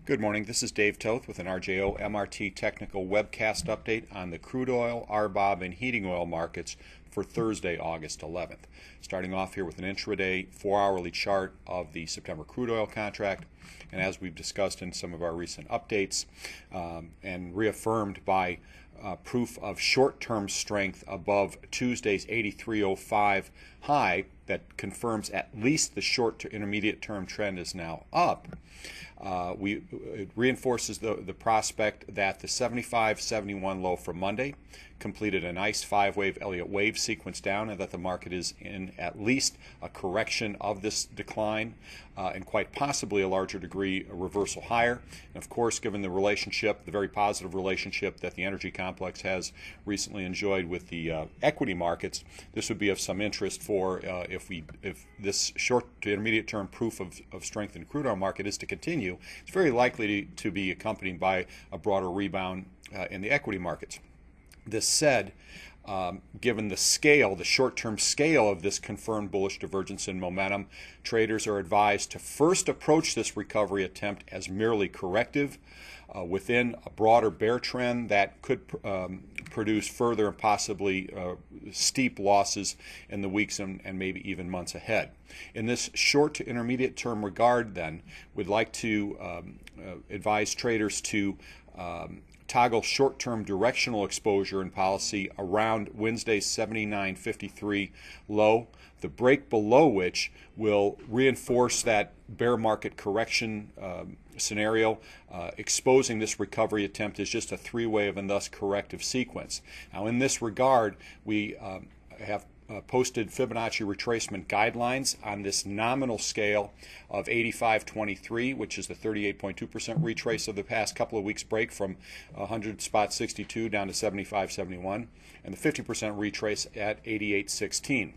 Good morning. This is Dave Toth with an RJO MRT Technical Webcast update on the crude oil, RBOB, and heating oil markets for Thursday, August 11th. Starting off here with an intraday 4-hourly chart of the September crude oil contract. And as we've discussed in some of our recent updates and reaffirmed by proof of short-term strength above Tuesday's 83.05 high that confirms at least the short to intermediate term trend is now up. It reinforces the prospect that the 75.71 low from Monday completed a nice 5-wave Elliott wave sequence down, and that the market is in at least a correction of this decline and quite possibly a larger degree a reversal higher. And of course, given the relationship, the very positive relationship that the energy complex has recently enjoyed with the equity markets, this would be of some interest for if this short to intermediate term proof of strength in the crude oil market is to continue. It's very likely to be accompanied by a broader rebound in the equity markets. This said, given the scale, the short-term scale of this confirmed bullish divergence in momentum, traders are advised to first approach this recovery attempt as merely corrective within a broader bear trend that could produce further and possibly steep losses in the weeks and maybe even months ahead. In this short to intermediate term regard, then, we'd like to advise traders to toggle short-term directional exposure and policy around Wednesday's 79.53 low, the break below which will reinforce that bear market correction scenario, exposing this recovery attempt as just a three-wave and thus corrective sequence. Now, in this regard, we have posted Fibonacci retracement guidelines on this nominal scale of 85.23, which is the 38.2% retrace of the past couple of weeks break from 100.62 down to 75.71, and the 50% retrace at 88.16.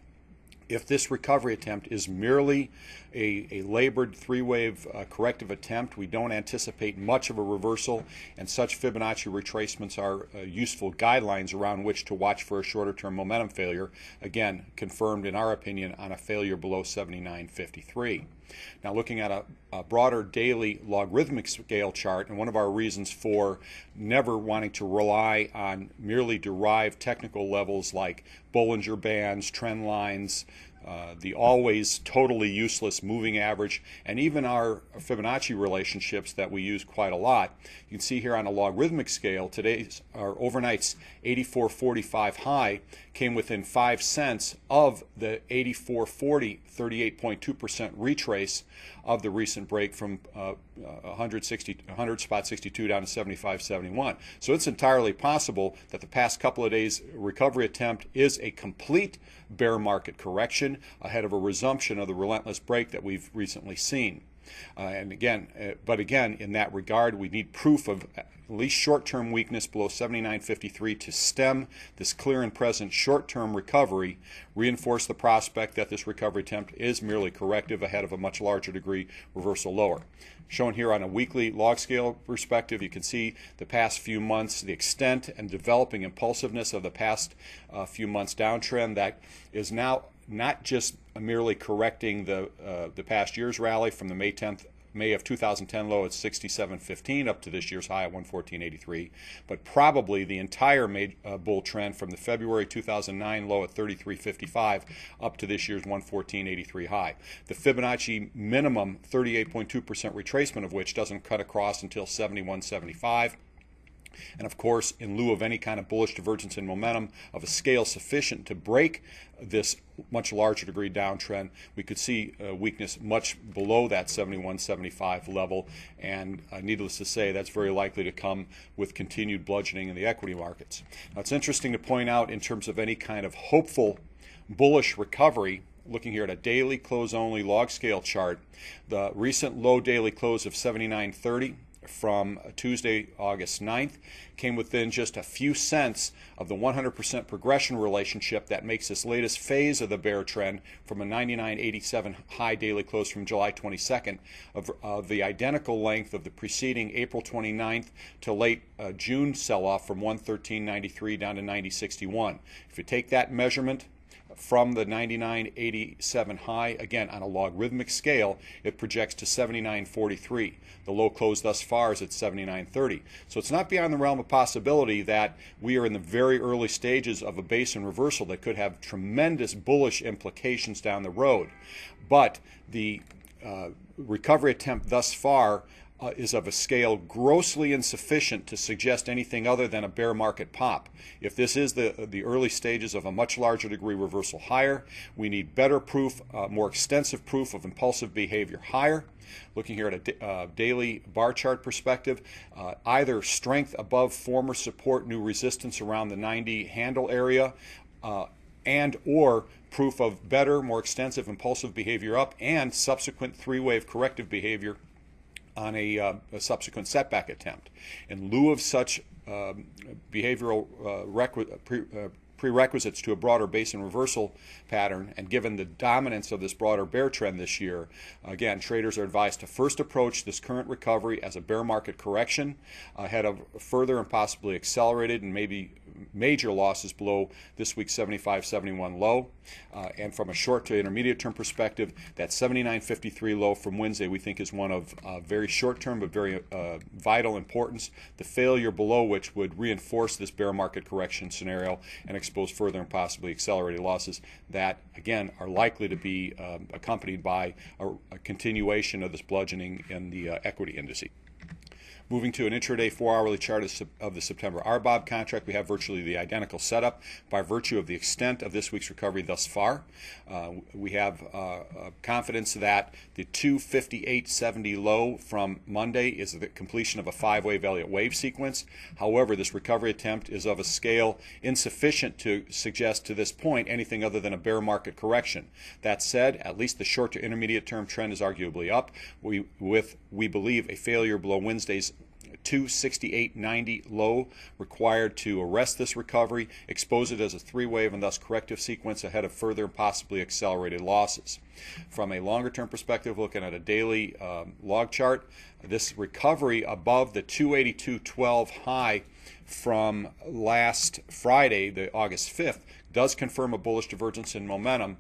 If this recovery attempt is merely a labored three-wave corrective attempt, we don't anticipate much of a reversal, and such Fibonacci retracements are useful guidelines around which to watch for a shorter-term momentum failure, again, confirmed in our opinion on a failure below 79.53. Now, looking at a broader daily logarithmic scale chart, and one of our reasons for never wanting to rely on merely derived technical levels like Bollinger Bands, trend lines, the always totally useless moving average, and even our Fibonacci relationships that we use quite a lot. You can see here on a logarithmic scale, our overnight's 84.45 high came within 5 cents of the 84.40, 38.2% retrace of the recent break from 100.62 down to 75.71. So it's entirely possible that the past couple of days recovery attempt is a complete bear market correction ahead of a resumption of the relentless break that we've recently seen. But again, in that regard, we need proof of at least short-term weakness below 79.53 to stem this clear and present short-term recovery, reinforce the prospect that this recovery attempt is merely corrective ahead of a much larger degree reversal lower. Shown here on a weekly log scale perspective, you can see the past few months, the extent and developing impulsiveness of the past few months downtrend that is now not just merely correcting the past year's rally from the May of 2010 low at 67.15 up to this year's high at 114.83, but probably the entire bull trend from the February 2009 low at 33.55 up to this year's 114.83 high. The Fibonacci minimum 38.2% retracement of which doesn't cut across until 71.75. And of course, in lieu of any kind of bullish divergence in momentum of a scale sufficient to break this much larger degree downtrend, we could see weakness much below that 71.75 level, and needless to say, that's very likely to come with continued bludgeoning in the equity markets. Now, it's interesting to point out in terms of any kind of hopeful bullish recovery, looking here at a daily close only log scale chart, the recent low daily close of 79.30 from Tuesday, August 9th, came within just a few cents of the 100% progression relationship that makes this latest phase of the bear trend from a 99.87 high daily close from July 22nd of the identical length of the preceding April 29th to late June sell-off from 113.93 down to 90.61. If you take that measurement from the 99.87 high. Again, on a logarithmic scale, it projects to 79.43. The low close thus far is at 79.30. So it's not beyond the realm of possibility that we are in the very early stages of a Basin reversal that could have tremendous bullish implications down the road. But the recovery attempt thus far is of a scale grossly insufficient to suggest anything other than a bear market pop. If this is the early stages of a much larger degree reversal higher, we need better proof, more extensive proof of impulsive behavior higher. Looking here at a daily bar chart perspective, either strength above former support, new resistance around the 90 handle area, and or proof of better, more extensive impulsive behavior up and subsequent three-wave corrective behavior on a subsequent setback attempt. In lieu of such behavioral prerequisites to a broader Basin reversal pattern, and given the dominance of this broader bear trend this year, again, traders are advised to first approach this current recovery as a bear market correction ahead of further and possibly accelerated and maybe major losses below this week's 75.71 low. And from a short to intermediate term perspective, that 79.53 low from Wednesday we think is one of very short term but very vital importance, the failure below which would reinforce this bear market correction scenario and expose further and possibly accelerated losses that, again, are likely to be accompanied by a continuation of this bludgeoning in the equity indices. Moving to an intraday 4-hourly chart of the September RBOB contract, we have virtually the identical setup by virtue of the extent of this week's recovery thus far. We have confidence that the 258.70 low from Monday is the completion of a 5-wave Elliott wave sequence. However, this recovery attempt is of a scale insufficient to suggest to this point anything other than a bear market correction. That said, at least the short to intermediate term trend is arguably up, with, we believe, a failure below Wednesday's 268.90 low required to arrest this recovery, expose it as a three-wave and thus corrective sequence ahead of further and possibly accelerated losses. From a longer-term perspective, looking at a daily log chart, this recovery above the 282.12 high from last Friday, the August 5th, does confirm a bullish divergence in momentum,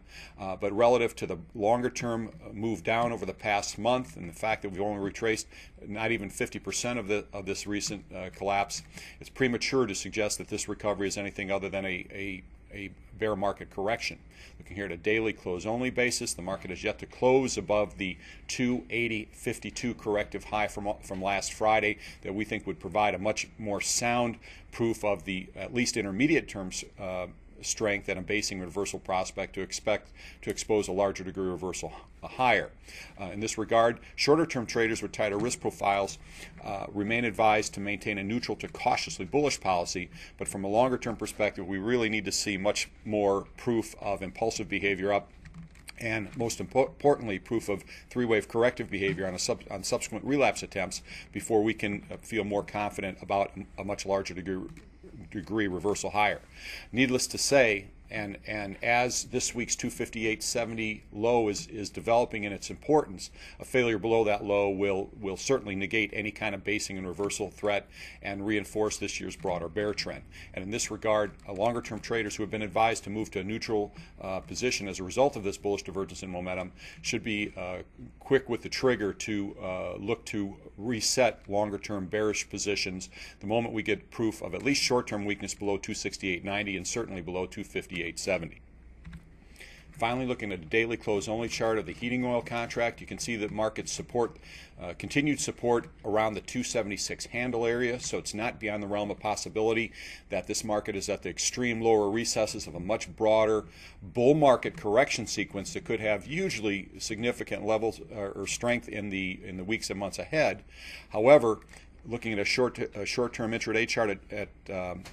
but relative to the longer-term move down over the past month and the fact that we've only retraced not even 50% of this recent collapse, it's premature to suggest that this recovery is anything other than a bear market correction. Looking here at a daily close-only basis, the market has yet to close above the 280.52 corrective high from last Friday that we think would provide a much more sound proof of the at least intermediate terms strength and a basing reversal prospect to expose a larger degree of reversal higher. In this regard, shorter-term traders with tighter risk profiles remain advised to maintain a neutral to cautiously bullish policy, but from a longer-term perspective, we really need to see much more proof of impulsive behavior up and, most importantly, proof of three-wave corrective behavior on subsequent relapse attempts before we can feel more confident about a much larger degree reversal higher. Needless to say, and as this week's 258.70 low is developing in its importance, a failure below that low will certainly negate any kind of basing and reversal threat and reinforce this year's broader bear trend. And in this regard, longer-term traders who have been advised to move to a neutral position as a result of this bullish divergence in momentum should be quick with the trigger to look to reset longer-term bearish positions the moment we get proof of at least short-term weakness below 268.90 and certainly below 258.70. Finally, looking at a daily close-only chart of the heating oil contract, you can see that market support, continued support around the 276 handle area, so it's not beyond the realm of possibility that this market is at the extreme lower recesses of a much broader bull market correction sequence that could have hugely significant levels or strength in the weeks and months ahead. However, looking at a short-term intraday chart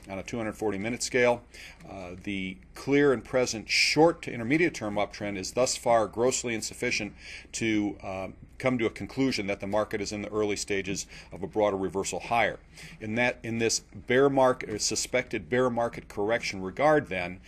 on a 240-minute scale, the clear and present short to intermediate term uptrend is thus far grossly insufficient to come to a conclusion that the market is in the early stages of a broader reversal higher. In this bear market, suspected bear market correction regard, then,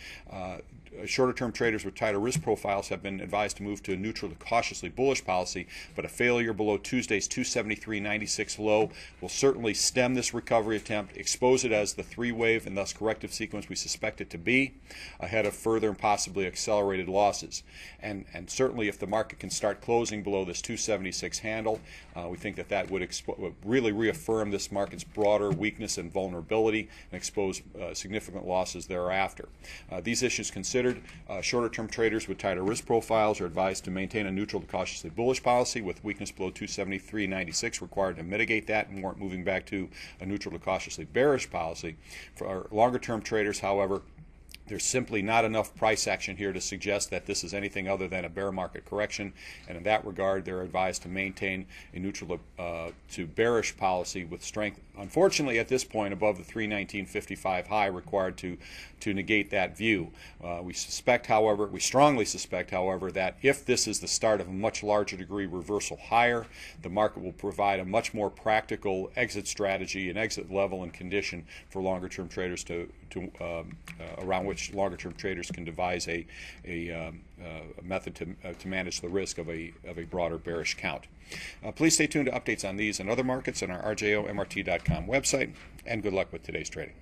Shorter-term traders with tighter risk profiles have been advised to move to a neutral to cautiously bullish policy, but a failure below Tuesday's 273.96 low will certainly stem this recovery attempt, expose it as the three-wave and thus corrective sequence we suspect it to be, ahead of further and possibly accelerated losses. And certainly if the market can start closing below this 276 handle, we think that would really reaffirm this market's broader weakness and vulnerability and expose significant losses thereafter. These issues considered, shorter-term traders with tighter risk profiles are advised to maintain a neutral to cautiously bullish policy with weakness below 273.96 required to mitigate that and warrant moving back to a neutral to cautiously bearish policy. For our longer-term traders, however, there's simply not enough price action here to suggest that this is anything other than a bear market correction, and in that regard they're advised to maintain a neutral to bearish policy with strength, unfortunately at this point, above the 319.55 high required to negate that view. We strongly suspect, however, that if this is the start of a much larger degree reversal higher, the market will provide a much more practical exit strategy and exit level and condition for longer-term traders around which longer-term traders can devise a method to manage the risk of a broader bearish count. Please stay tuned to updates on these and other markets on our RJOMRT.com website, and good luck with today's trading.